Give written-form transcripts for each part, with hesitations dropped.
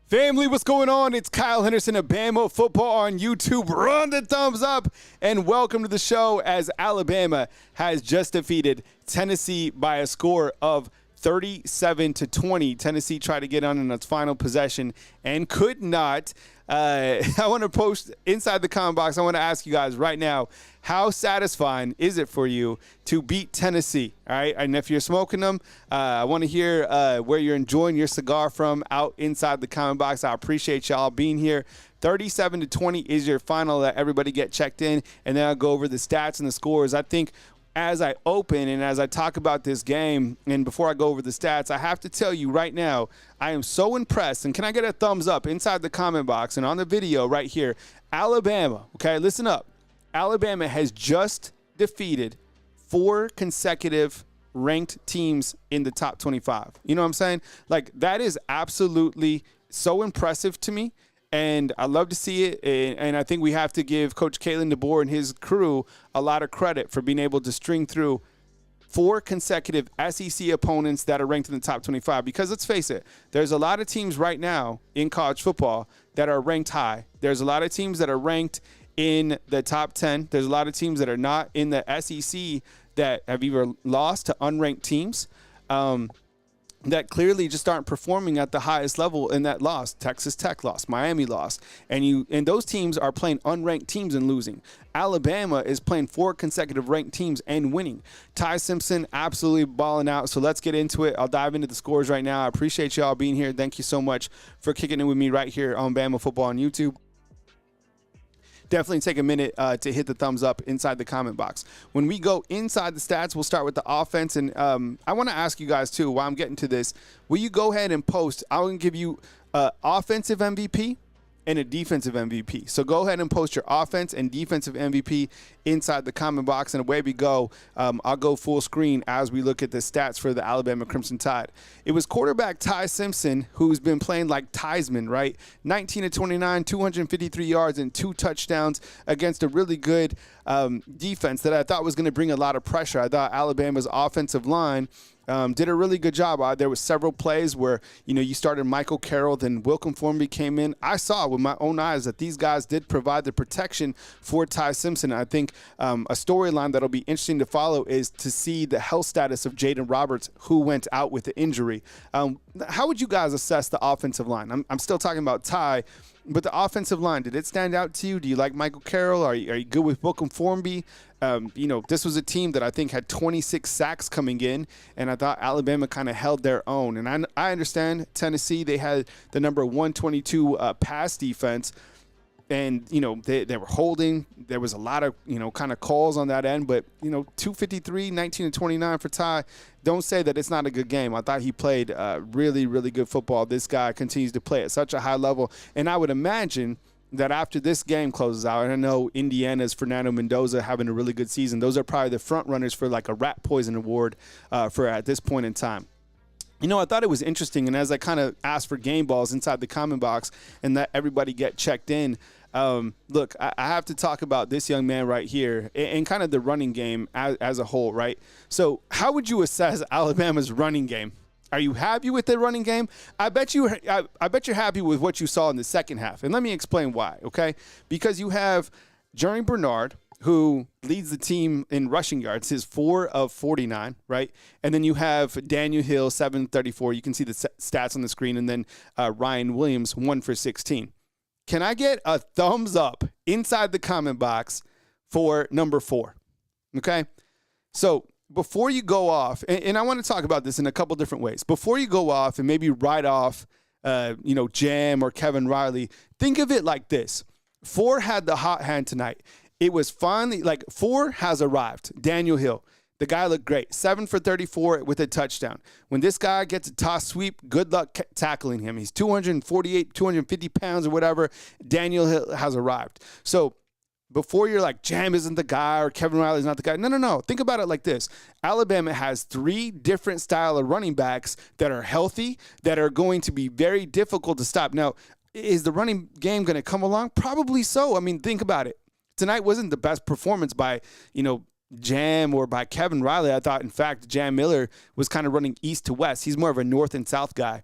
Family, what's going on? It's Kyle Henderson of Bama Football on YouTube. Run the thumbs up and welcome to the show as Alabama has just defeated Tennessee by a score of 37-20. Tennessee tried to get on in its final possession and could not. I want to post inside the comment box. I want to ask you guys right now, how satisfying is it for you to beat Tennessee? All right, and if you're smoking them, I want to hear where you're enjoying your cigar from out inside the comment box. I appreciate y'all being here. 37-20 is your final. Let everybody get checked in, and then I'll go over the stats and the scores. I think as I open and as I talk about this game, and before I go over the stats, I have to tell you right now, I am so impressed. And can I get a thumbs up inside the comment box and on the video right here? Alabama, okay, listen up. Alabama has just defeated 4 consecutive ranked teams in the top 25. You know what I'm saying? Like, that is absolutely so impressive to me. And I love to see it, and I think we have to give Coach Kalen DeBoer and his crew a lot of credit for being able to string through 4 consecutive SEC opponents that are ranked in the top 25. Because let's face it, there's a lot of teams right now in college football that are ranked high. There's a lot of teams that are ranked in the top 10. There's a lot of teams that are not in the SEC that have either lost to unranked teams, that clearly just aren't performing at the highest level in that loss. Texas Tech lost, Miami lost, and those teams are playing unranked teams and losing. Alabama is playing 4 consecutive ranked teams and winning. Ty Simpson absolutely balling out, so let's get into it. I'll dive into the scores right now. I appreciate y'all being here. Thank you so much for kicking it with me right here on Bama Football on YouTube. Definitely take a minute to hit the thumbs up inside the comment box. When we go inside the stats, we'll start with the offense. And I want to ask you guys, too, while I'm getting to this, will you go ahead and post? I'm going to give you offensive MVP and a defensive MVP. So go ahead and post your offense and defensive MVP inside the comment box, and away we go. I'll go full screen as we look at the stats for the Alabama Crimson Tide. It was quarterback Ty Simpson, who's been playing like Theismann, right? 19-29, 253 yards and 2 touchdowns against a really good defense that I thought was going to bring a lot of pressure. I thought Alabama's offensive line did a really good job. There was several plays where, you started Michael Carroll, then Wilkin Formby came in. I saw with my own eyes that these guys did provide the protection for Ty Simpson. I think a storyline that'll be interesting to follow is to see the health status of Jaden Roberts, who went out with the injury. How would you guys assess the offensive line? I'm still talking about Ty, but the offensive line, did it stand out to you? Do you like Michael Carroll? Are you good with Wilkin Formby? This was a team that I think had 26 sacks coming in, and I thought Alabama kind of held their own. And I understand Tennessee, they had the number 122 pass defense, and, they were holding. There was a lot of, kind of calls on that end. But, 253, 19-29 for Ty. Don't say that it's not a good game. I thought he played really, really good football. This guy continues to play at such a high level. And I would imagine that after this game closes out, and I know Indiana's Fernando Mendoza having a really good season, those are probably the front runners for like a rat poison award for at this point in time. I thought it was interesting, and as I kind of asked for game balls inside the comment box and let everybody get checked in, look, I have to talk about this young man right here and kind of the running game as a whole, right? So how would you assess Alabama's running game? Are you happy with the running game? I bet you're happy with what you saw in the second half, and let me explain why, okay? Because you have Jerry Bernard, who leads the team in rushing yards, his 4 of 49, right? And then you have Daniel Hill, 734. You can see the stats on the screen. And then Ryan Williams, 1 for 16. Can I get a thumbs up inside the comment box for number 4? Okay? So before you go off, and I want to talk about this in a couple different ways. Before you go off and maybe write off, Jam or Kevin Riley, think of it like this. 4 had the hot hand tonight. It was finally, 4 has arrived. Daniel Hill, the guy looked great. 7 for 34 with a touchdown. When this guy gets a toss sweep, good luck tackling him. He's 248, 250 pounds or whatever. Daniel Hill has arrived. So before you're like, Jam isn't the guy or Kevin Riley's not the guy. No. Think about it like this. Alabama has 3 different style of running backs that are healthy, that are going to be very difficult to stop. Now, is the running game going to come along? Probably so. I mean, think about it. Tonight wasn't the best performance by, Jam or by Kevin Riley. I thought, in fact, Jam Miller was kind of running east to west. He's more of a north and south guy.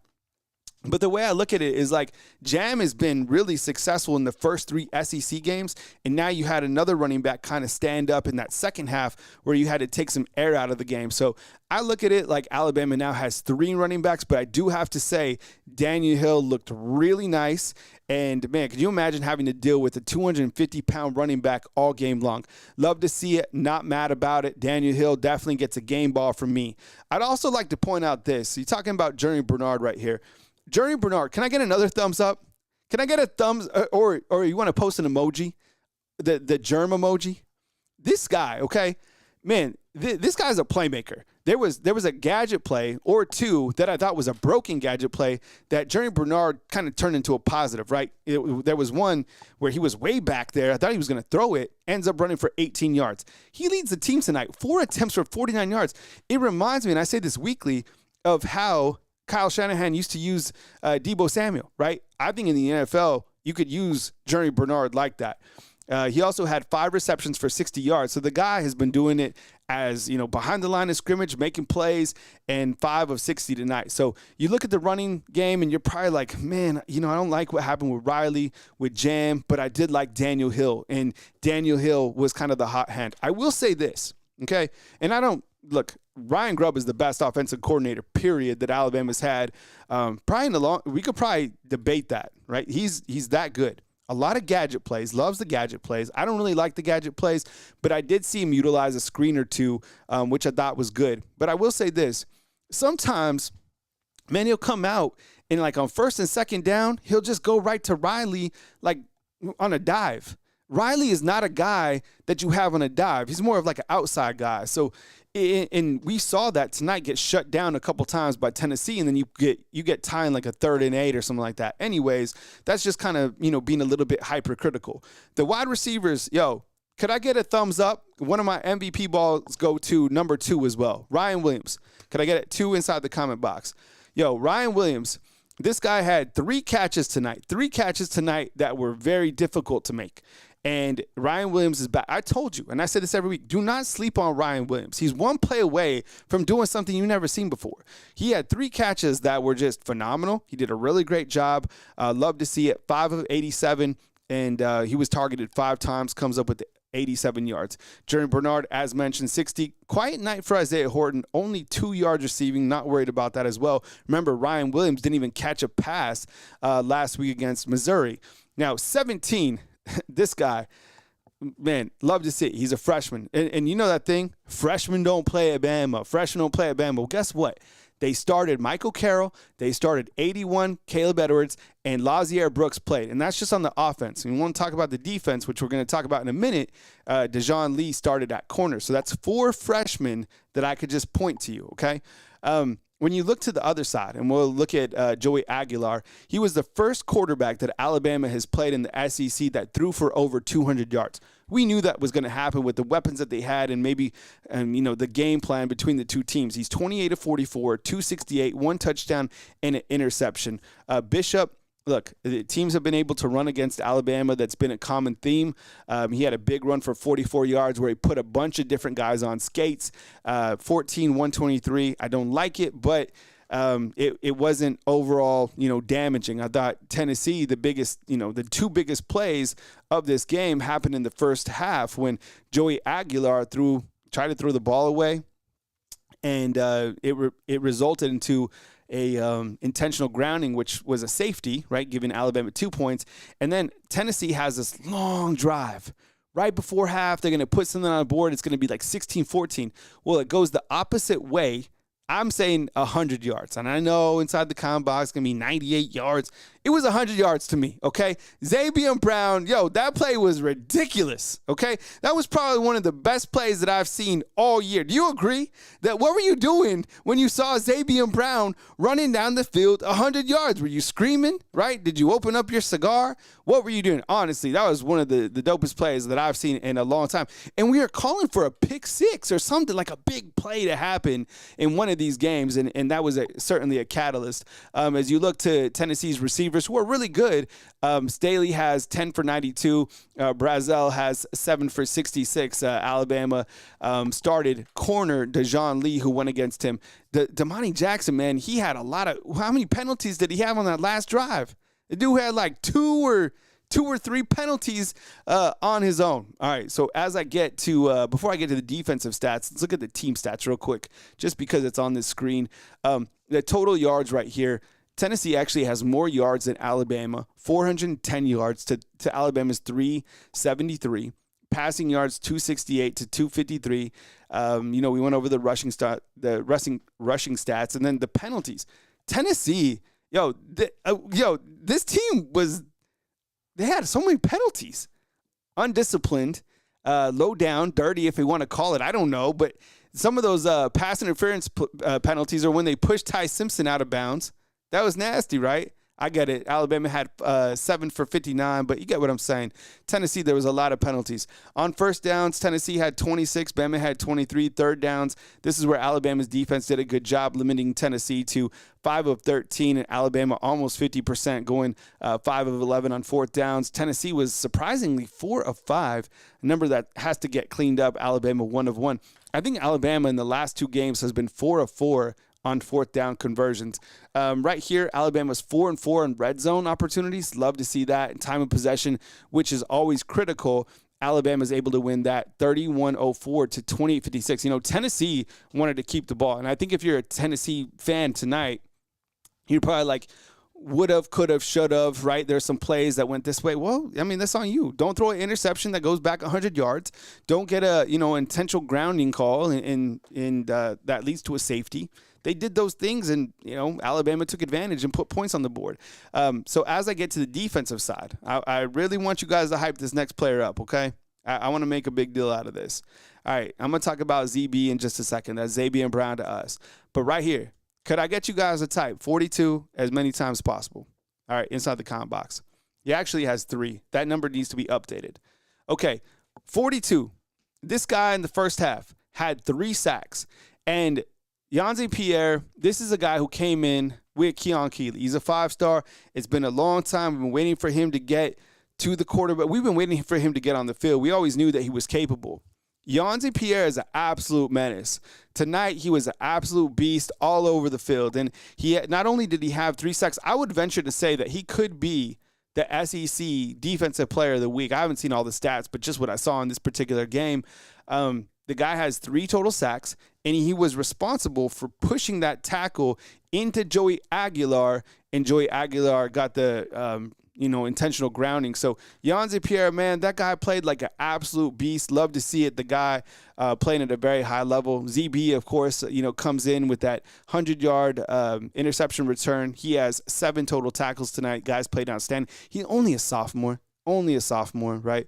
But the way I look at it is like Jam has been really successful in the first 3 SEC games, and now you had another running back kind of stand up in that second half where you had to take some air out of the game. So I look at it like Alabama now has 3 running backs, but I do have to say Daniel Hill looked really nice. And, man, could you imagine having to deal with a 250-pound running back all game long? Love to see it. Not mad about it. Daniel Hill definitely gets a game ball from me. I'd also like to point out this. You're talking about Journey Bernard right here. Journey Bernard, can I get another thumbs up? Can I get a thumbs, or you want to post an emoji, the germ emoji? This guy, okay, man, this guy's a playmaker. There was a gadget play or 2 that I thought was a broken gadget play that Journey Bernard kind of turned into a positive, right? There was one where he was way back there. I thought he was going to throw it, ends up running for 18 yards. He leads the team tonight, 4 attempts for 49 yards. It reminds me, and I say this weekly, of how Kyle Shanahan used to use Deebo Samuel, right? I think in the NFL, you could use Journey Bernard like that. He also had 5 receptions for 60 yards. So the guy has been doing it as, behind the line of scrimmage, making plays, and 5 of 60 tonight. So you look at the running game, and you're probably like, man, I don't like what happened with Riley, with Jam, but I did like Daniel Hill, and Daniel Hill was kind of the hot hand. I will say this, okay? And look, Ryan Grubb is the best offensive coordinator, period, that Alabama's had. We could probably debate that, right? He's that good. A lot of gadget plays, loves the gadget plays. I don't really like the gadget plays, but I did see him utilize a screen or 2, which I thought was good. But I will say this. Sometimes, man, he'll come out and like on 1st and 2nd down, he'll just go right to Riley like on a dive. Riley is not a guy that you have on a dive. He's more of like an outside guy. So, and we saw that tonight get shut down a couple times by Tennessee, and then you get tying like a 3rd and 8 or something like that. Anyways, that's just kind of, being a little bit hypercritical. The wide receivers, could I get a thumbs up? One of my MVP balls go to number 2 as well. Ryan Williams. Could I get it 2 inside the comment box? Ryan Williams, this guy had 3 catches tonight. 3 catches tonight that were very difficult to make. And Ryan Williams is back. I told you, and I say this every week, do not sleep on Ryan Williams. He's 1 play away from doing something you've never seen before. He had 3 catches that were just phenomenal. He did a really great job. Love to see it. 5 of 87, and he was targeted 5 times, comes up with 87 yards. Journey Bernard, as mentioned, 60. Quiet night for Isaiah Horton, only 2 yards receiving. Not worried about that as well. Remember, Ryan Williams didn't even catch a pass last week against Missouri. Now, 17. This guy, man, love to see it. He's a freshman. And you know that thing? Freshmen don't play at Bama. Freshmen don't play at Bama. Well, guess what? They started Michael Carroll. They started 81, Caleb Edwards, and Lazier Brooks played. And that's just on the offense. And we want to talk about the defense, which we're going to talk about in a minute. Dejon Lee started at corner. So that's 4 freshmen that I could just point to you, okay? When you look to the other side, and we'll look at Joey Aguilar, he was the first quarterback that Alabama has played in the SEC that threw for over 200 yards. We knew that was going to happen with the weapons that they had and maybe the game plan between the 2 teams. He's 28 of 44, 268, 1 touchdown, and an interception. Bishop, look, the teams have been able to run against Alabama. That's been a common theme. He had a big run for 44 yards where he put a bunch of different guys on skates. 14, 123. I don't like it, but it wasn't overall, damaging. I thought Tennessee, the biggest, the 2 biggest plays of this game happened in the first half when Joey Aguilar tried to throw the ball away, and it resulted into a intentional grounding, which was a safety, right, giving Alabama 2 points. And then Tennessee has this long drive. Right before half, they're going to put something on the board. It's going to be like 16-14. Well, it goes the opposite way. I'm saying 100 yards. And I know inside the comment box it's going to be 98 yards. It was 100 yards to me, okay? Xavier Brown, that play was ridiculous, okay? That was probably one of the best plays that I've seen all year. Do you agree? What were you doing when you saw Xavier Brown running down the field 100 yards? Were you screaming, right? Did you open up your cigar? What were you doing? Honestly, that was one of the dopest plays that I've seen in a long time. And we are calling for a pick 6 or something, like a big play to happen in one of these games, and that was certainly a catalyst. As you look to Tennessee's receivers, who are really good, Staley has 10 for 92. Brazel has 7 for 66. Alabama started corner Dejon Lee, who went against him. Damani Jackson, man, he had a lot of – how many penalties did he have on that last drive? The dude had like two or three penalties on his own. All right, so as I get to before I get to the defensive stats, let's look at the team stats real quick, just because it's on this screen. The total yards right here, Tennessee actually has more yards than Alabama, 410 yards to Alabama's 373. Passing yards 268 to 253. We went over the rushing stats, and then the penalties. Tennessee, this team was. They had so many penalties. Undisciplined, low down, dirty, if we want to call it. I don't know. But some of those pass interference penalties are when they pushed Ty Simpson out of bounds. That was nasty, right? I get it. Alabama had 7 for 59, but you get what I'm saying. Tennessee, there was a lot of penalties. On first downs, Tennessee had 26. Bama had 23. Third downs, this is where Alabama's defense did a good job limiting Tennessee to 5 of 13, and Alabama almost 50%, going 5 of 11 on fourth downs. Tennessee was surprisingly 4 of 5, a number that has to get cleaned up. Alabama 1 of 1. I think Alabama in the last 2 games has been 4 of 4 on fourth down conversions. Right here, Alabama's 4 and 4 in red zone opportunities. Love to see that. And time of possession, which is always critical. Alabama's able to win that 31-04 to 28-56. Tennessee wanted to keep the ball. And I think if you're a Tennessee fan tonight, you're probably like, would have, could have, should have, right? There's some plays that went this way. Well, I mean, that's on you. Don't throw an interception that goes back 100 yards. Don't get a, intentional grounding call and that leads to a safety. They did those things, and, Alabama took advantage and put points on the board. So as I get to the defensive side, I really want you guys to hype this next player up, okay? I want to make a big deal out of this. All right, I'm going to talk about ZB in just a second. That's Xavier Brown to us. But right here, could I get you guys to type 42 as many times as possible? All right, inside the comment box. He actually has 3. That number needs to be updated. Okay, 42. This guy in the first half had 3 sacks. And Yanzi Pierre, this is a guy who came in with Keon Keeley. He's a 5-star. It's been a long time. We've been waiting for him to get to the quarterback. We've been waiting for him to get on the field. We always knew that he was capable. Yanzi Pierre is an absolute menace. Tonight, he was an absolute beast all over the field. And not only did he have 3 sacks, I would venture to say that he could be the SEC Defensive Player of the Week. I haven't seen all the stats, but just what I saw in this particular game. The guy has 3 total sacks, and he was responsible for pushing that tackle into Joey Aguilar, and Joey Aguilar got the intentional grounding. So Yanzi Pierre, man, that guy played like an absolute beast. Love to see it. The guy playing at a very high level. ZB, of course, comes in with that 100-yard interception return. He has 7 total tackles tonight. Guys played outstanding. He's only a sophomore, right?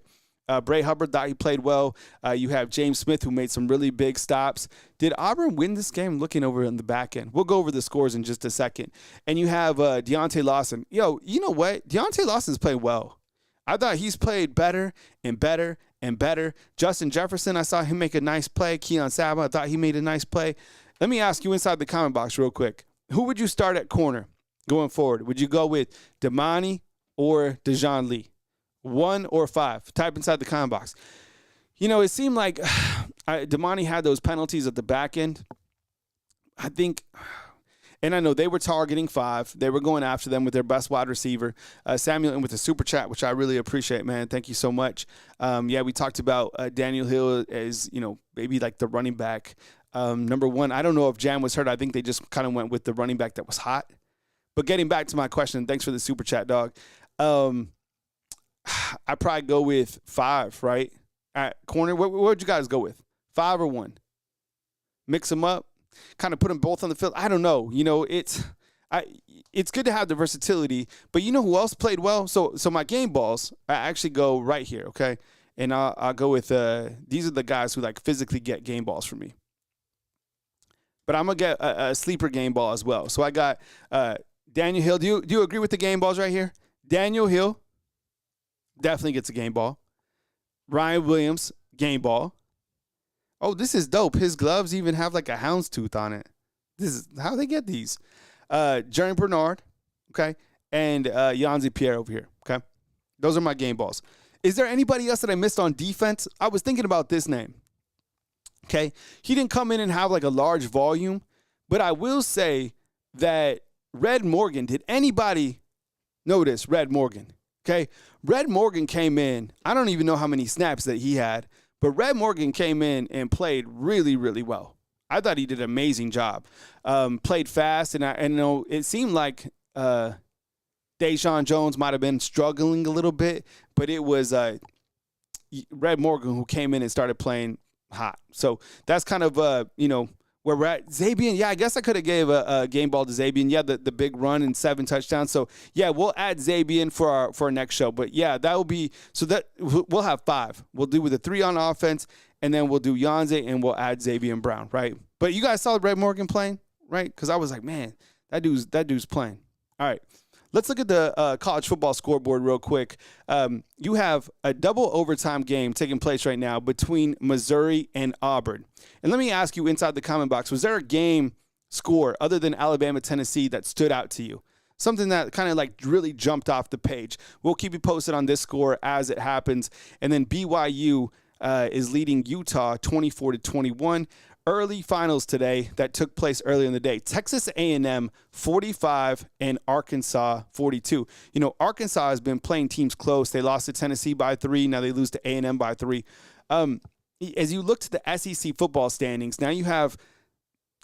Bray Hubbard thought he played well. You have James Smith, who made some really big stops. Did Auburn win this game? Looking over in the back end. We'll go over the scores in just a second. And you have Deontay Lawson. You know what? Deontay Lawson's played well. I thought he's played better and better and better. Justin Jefferson, I saw him make a nice play. Keon Saba, I thought he made a nice play. Let me ask you inside the comment box real quick. Who would you start at corner going forward? Would you go with Damani or Dejon Lee? 1 or 5? Type inside the comment box. It seemed like Damani had those penalties at the back end. I think, and I know they were targeting 5. They were going after them with their best wide receiver. Samuel, and with the super chat, which I really appreciate, man. Thank you so much. We talked about Daniel Hill as, maybe like the running back. Number 1, I don't know if Jam was hurt. I think they just kind of went with the running back that was hot. But getting back to my question, thanks for the super chat, dog. I'd probably go with 5, right? At corner, what would you guys go with? 5 or 1? Mix them up, kind of put them both on the field. I don't know. It's good to have the versatility, but you know who else played well? So my game balls, I actually go right here, okay? And I'll go with these are the guys who like physically get game balls for me. But I'm gonna get a sleeper game ball as well. So I got Daniel Hill. Do you agree with the game balls right here? Daniel Hill definitely gets a game ball. Ryan Williams, game ball. Oh, this is dope. His gloves even have like a houndstooth on it. This is how they get these. Jeremy Bernard, okay, and Yanzi Pierre over here, okay? Those are my game balls. Is there anybody else that I missed on defense? I was thinking about this name, okay? He didn't come in and have like a large volume, but I will say that Red Morgan, did anybody notice Red Morgan? Okay, Red Morgan came in. I don't even know how many snaps that he had, but Red Morgan came in and played really, really well. I thought he did an amazing job. Played fast, and you know, it seemed like Deshaun Jones might have been struggling a little bit, but it was Red Morgan who came in and started playing hot. So that's kind of you know, where we're at. Zabian, yeah, I guess I could have gave a game ball to Zabian. Yeah, the big run and 7 touchdowns. So, yeah, we'll add Zabian for our next show. But, yeah, that will be – so that we'll have 5. We'll do with a 3 on offense, and then we'll do Yanze, and we'll add Zabian Brown, right? But you guys saw Red Morgan playing, right? Because I was like, man, that dude's playing. All right. Let's look at the college football scoreboard real quick. You have a double overtime game taking place right now between Missouri and Auburn. And let me ask you inside the comment box, was there a game score other than Alabama-Tennessee that stood out to you? Something that kind of like really jumped off the page. We'll keep you posted on this score as it happens. And then BYU is leading Utah 24-21. Early finals today that took place earlier in the day. Texas A&M 45 and Arkansas 42. You know, Arkansas has been playing teams close. They lost to Tennessee by 3. Now they lose to A&M by 3. As you look to the SEC football standings, now you have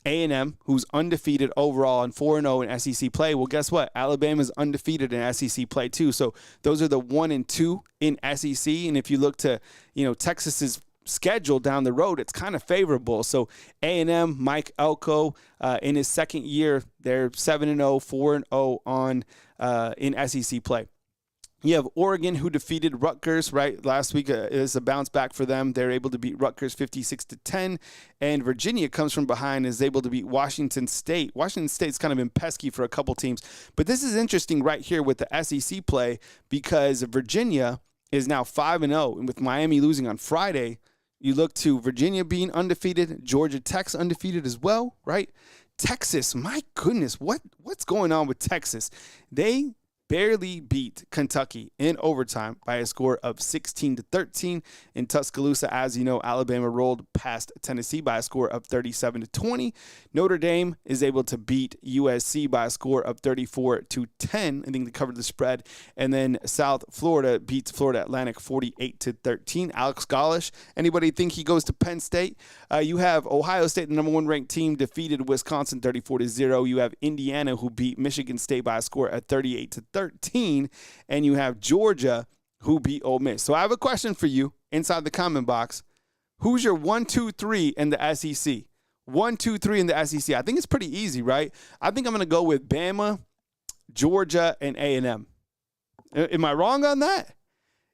A&M, who's undefeated overall and 4-0 in SEC play. Well, guess what? Alabama's undefeated in SEC play too. So those are the 1 and 2 in SEC. And if you look to, you know, Texas's schedule down the road, it's kind of favorable. So A&M, Mike Elko, in his second year, they're 7-0, 4-0 on in SEC play. You have Oregon, who defeated Rutgers, right? Last week is a bounce back for them. They're able to beat Rutgers 56-10. And Virginia comes from behind and is able to beat Washington State. Washington State's kind of been pesky for a couple teams. But this is interesting right here with the SEC play because Virginia is now 5-0. And with Miami losing on Friday, you look to Virginia being undefeated, Georgia Tech's undefeated as well, right? Texas, my goodness, what's going on with Texas? They barely beat Kentucky in overtime by a score of 16-13. In Tuscaloosa, as you know, Alabama rolled past Tennessee by a score of 37-20. Notre Dame is able to beat USC by a score of 34-10. I think they covered the spread. And then South Florida beats Florida Atlantic 48-13. Alex Gollash, anybody think he goes to Penn State? You have Ohio State, the number 1 ranked team, defeated Wisconsin 34-0. You have Indiana, who beat Michigan State by a score of 38-13. And you have Georgia, who beat Ole Miss. So I have a question for you inside the comment box. Who's your 1, 2, 3 in the SEC? 1, 2, 3 in the SEC. I think it's pretty easy, right? I think I'm going to go with Bama, Georgia, and A&M. Am I wrong on that?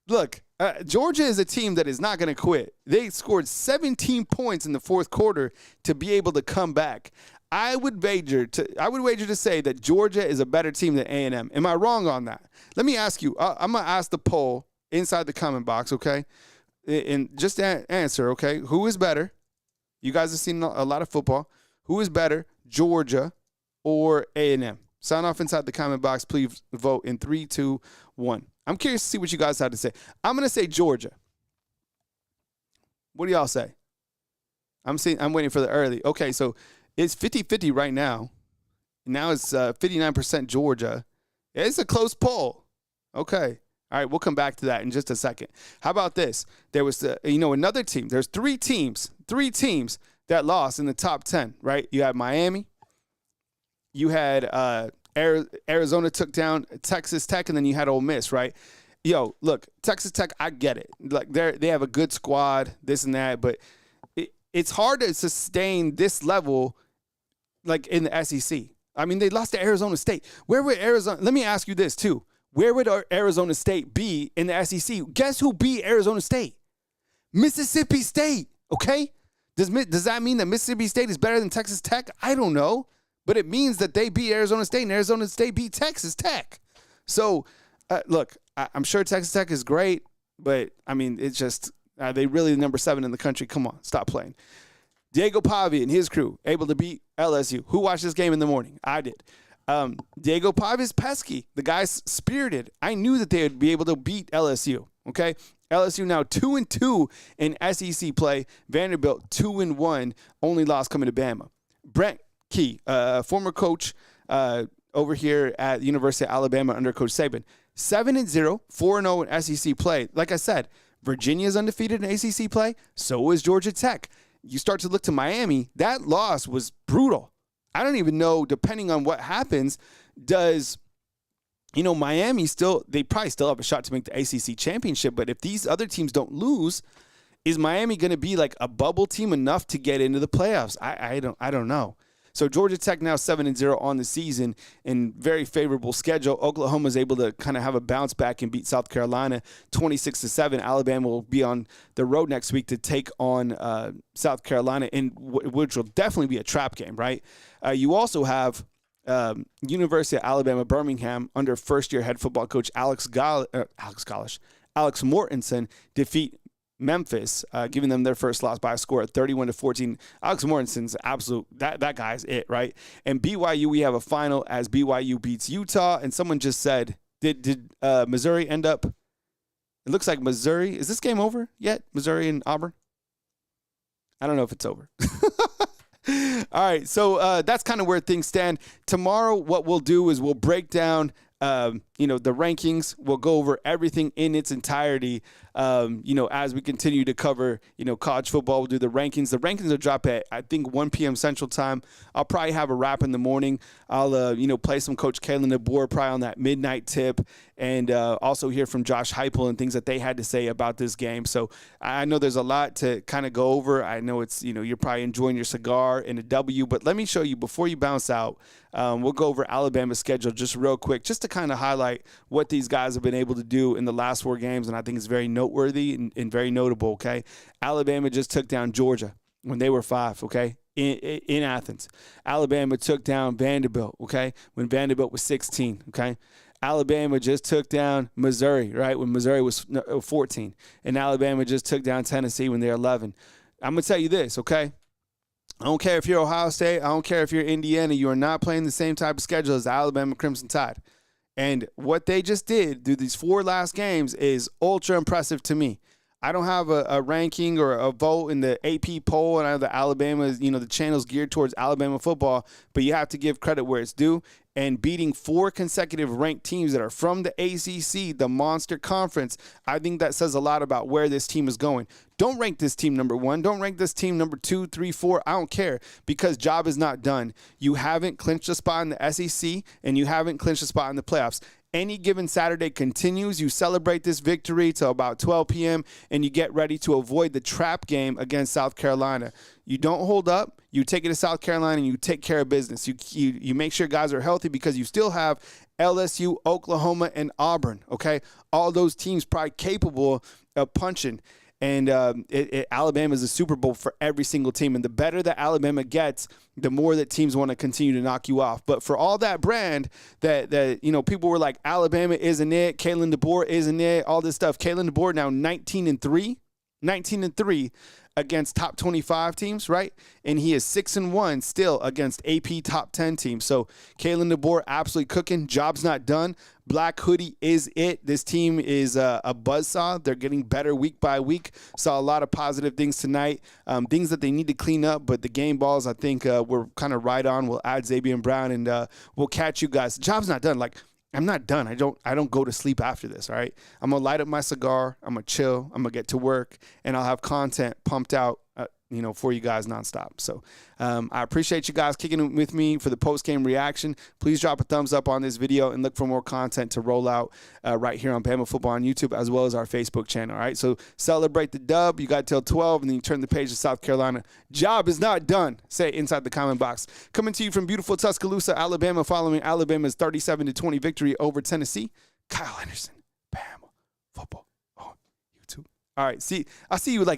Look, Georgia is a team that is not going to quit. They scored 17 points in the fourth quarter to be able to come back. I would wager to say that Georgia is a better team than A&M. Am I wrong on that? Let me ask you. I'm going to ask the poll inside the comment box, okay? And just answer, okay? Who is better? You guys have seen a lot of football. Who is better, Georgia or A&M? Sound off inside the comment box. Please vote in 3, 2, 1. I'm curious to see what you guys have to say. I'm going to say Georgia. What do y'all say? I'm waiting for the early. Okay, so it's 50-50 right now. Now it's 59% Georgia. It's a close poll. Okay. All right, we'll come back to that in just a second. How about this? There was, another team. There's 3 teams that lost in the top 10, right? You had Miami. You had Arizona took down Texas Tech, and then you had Ole Miss, right? Yo, look, Texas Tech, I get it. Like they have a good squad, this and that, but it's hard to sustain this level like in the SEC. I mean, they lost to Arizona State. Where would Arizona – let me ask you this too. Where would Arizona State be in the SEC? Guess who beat Arizona State? Mississippi State, okay? Does that mean that Mississippi State is better than Texas Tech? I don't know. But it means that they beat Arizona State and Arizona State beat Texas Tech. So, look, I'm sure Texas Tech is great, but, I mean, it's just they really number 7 in the country. Come on, stop playing. Diego Pavia and his crew able to beat LSU. Who watched this game in the morning? I did. Diego Pavia's pesky. The guy's spirited. I knew that they would be able to beat LSU. Okay, LSU now 2-2 in SEC play. Vanderbilt 2-1. Only loss coming to Bama. Brent Key, former coach over here at the University of Alabama under Coach Saban, 7-0, 4-0 in SEC play. Like I said, Virginia's undefeated in ACC play. So is Georgia Tech. You start to look to Miami. That loss was brutal. I don't even know, depending on what happens, does, Miami they probably still have a shot to make the ACC championship, but if these other teams don't lose, is Miami going to be like a bubble team enough to get into the playoffs? I don't know. So Georgia Tech now 7-0 on the season in very favorable schedule. Oklahoma is able to kind of have a bounce back and beat South Carolina 26-7. Alabama will be on the road next week to take on South Carolina, which will definitely be a trap game, right? You also have University of Alabama Birmingham under first-year head football coach Alex Mortensen defeat Memphis, giving them their first loss by a score of 31-14. Alex Mortensen's absolute, that guy's it, right? And BYU, we have a final as BYU beats Utah. And someone just said, did Missouri end up? It looks like Missouri. Is this game over yet? Missouri and Auburn? I don't know if it's over. All right, so that's kind of where things stand. Tomorrow, what we'll do is we'll break down the rankings. We'll go over everything in its entirety, as we continue to cover, college football. We'll do the rankings. The rankings will drop at, I think, 1 p.m. Central Time. I'll probably have a wrap in the morning. I'll, play some Coach Kalen DeBoer probably on that midnight tip, and also hear from Josh Heupel and things that they had to say about this game. So I know there's a lot to kind of go over. I know it's, you're probably enjoying your cigar and a W, but let me show you before you bounce out. We'll go over Alabama's schedule just real quick, just to kind of highlight what these guys have been able to do in the last 4 games, and I think it's very noteworthy and very notable, okay? Alabama just took down Georgia when they were 5, okay, in Athens. Alabama took down Vanderbilt, okay, when Vanderbilt was 16, okay? Alabama just took down Missouri, right, when Missouri was 14. And Alabama just took down Tennessee when they're 11. I'm going to tell you this, okay? I don't care if you're Ohio State. I don't care if you're Indiana. You are not playing the same type of schedule as the Alabama Crimson Tide. And what they just did through these 4 last games is ultra impressive to me. I don't have a ranking or a vote in the AP poll, and I know the Alabama, the channel's geared towards Alabama football, but you have to give credit where it's due. And beating 4 consecutive ranked teams that are from the ACC, the Monster Conference, I think that says a lot about where this team is going. Don't rank this team number 1. Don't rank this team number 2, 3, 4. I don't care, because job is not done. You haven't clinched a spot in the SEC, and you haven't clinched a spot in the playoffs. Any given Saturday continues. You celebrate this victory till about 12 p.m., and you get ready to avoid the trap game against South Carolina. You don't hold up. You take it to South Carolina, and you take care of business. You make sure guys are healthy, because you still have LSU, Oklahoma, and Auburn, okay? All those teams probably capable of punching. And Alabama is a Super Bowl for every single team. And the better that Alabama gets, the more that teams want to continue to knock you off. But for all that brand that people were like, Alabama isn't it, Kalen DeBoer isn't it, all this stuff. Kalen DeBoer now 19-3 against top 25 teams, right? And he is 6-1 still against AP top 10 teams. So Kalen DeBoer absolutely cooking. Job's not done. Black Hoodie is it. This team is a buzzsaw. They're getting better week by week. Saw a lot of positive things tonight, things that they need to clean up. But the game balls, I think we're kind of right on. We'll add Xavier Brown, and we'll catch you guys. Job's not done. I'm not done. I don't go to sleep after this, all right? I'm going to light up my cigar. I'm going to chill. I'm going to get to work, and I'll have content pumped out, for you guys nonstop. So I appreciate you guys kicking it with me for the post-game reaction. Please drop a thumbs up on this video and look for more content to roll out right here on Bama Football on YouTube, as well as our Facebook channel, all right? So celebrate the dub. You got till 12, and then you turn the page to South Carolina. Job is not done. Say it inside the comment box. Coming to you from beautiful Tuscaloosa, Alabama, following Alabama's 37-20 victory over Tennessee, Kyle Henderson, Bama Football on YouTube. All right, I'll see you like